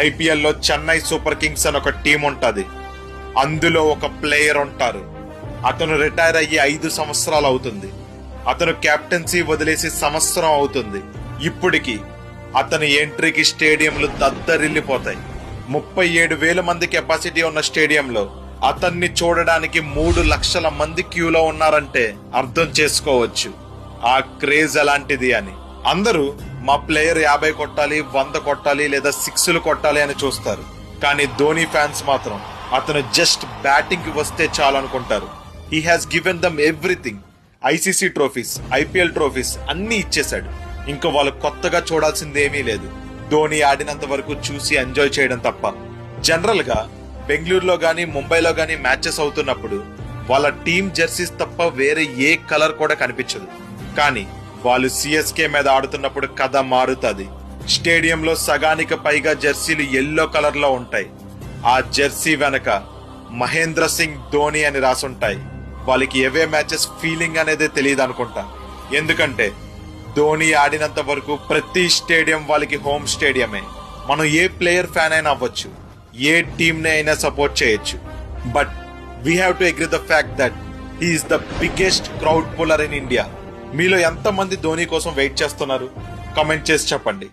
IPL లో Chennai super Kings అని ఒక టీం ఉంటది. అందులో ఒక ప్లేయర్ ఉంటారు. అతను రిటైర్ అయ్యి 5 సంవత్సరాలు అవుతుంది. అతను కెప్టెన్సీ వదిలేసి సంవత్సరం అవుతుంది. ఇప్పటికి అతని ఎంట్రీకి స్టేడియంలు దద్దరిల్లిపోతాయి. 37,000 మంది కెపాసిటీ ఉన్న స్టేడియంలో అతన్ని చూడడానికి 3 లక్షల మంది క్యూలో ఉన్నారంటే అర్థం చేసుకోవచ్చు ఆ క్రేజ్ ఎలాంటిది అని. అందరూ మా ప్లేయర్ 50 కొట్టాలి, 100 కొట్టాలి లేదా 6లు కొట్టాలి అని చూస్తారు. కానీ ధోని ఫ్యాన్స్ మాత్రం అతను జస్ట్ బ్యాటింగ్ కి వస్తే చాలు అనుకుంటారు. He has given dum everything. ICC trophies, IPL trophies అన్ని ఇచ్చేశాడు. ఇంకా వాళ్ళు కొత్తగా చూడాల్సింది ఏమీ లేదు. ధోని ఆడినంత వరకు చూసి ఎంజాయ్ చేయడం తప్ప. జనరల్ గా బెంగళూరులో గానీ ముంబైలో గానీ మ్యాచెస్ అవుతున్నప్పుడు వాళ్ళ టీం జెర్సీస్ తప్ప వేరే ఏ కలర్ కూడా కనిపించదు. కానీ వాళ్ళు సిఎస్కే మీద ఆడుతున్నప్పుడు కథ మారుతుంది. స్టేడియంలో సగానికి పైగా జెర్సీలు ఎల్లో కలర్ లో ఉంటాయి. ఆ జెర్సీ వెనక మహేంద్ర సింగ్ ధోని అని రాసుంటాయి. వాళ్ళకి ఏవే మ్యాచెస్ ఫీలింగ్ అనేది తెలియదు అనుకుంటా. ఎందుకంటే ధోని ఆడినంత వరకు ప్రతి స్టేడియం వాళ్ళకి హోమ్ స్టేడియమే. మనం ఏ ప్లేయర్ ఫ్యాన్ అయినా అవ్వచ్చు, ఏ టీమ్ ని అయినా సపోర్ట్ చేయొచ్చు. But we have to agree the fact that he is the biggest crowd puller in India. మీలో ఎంతమంది ధోని కోసం వెయిట్ చేస్తున్నారు? కామెంట్ చేసి చెప్పండి.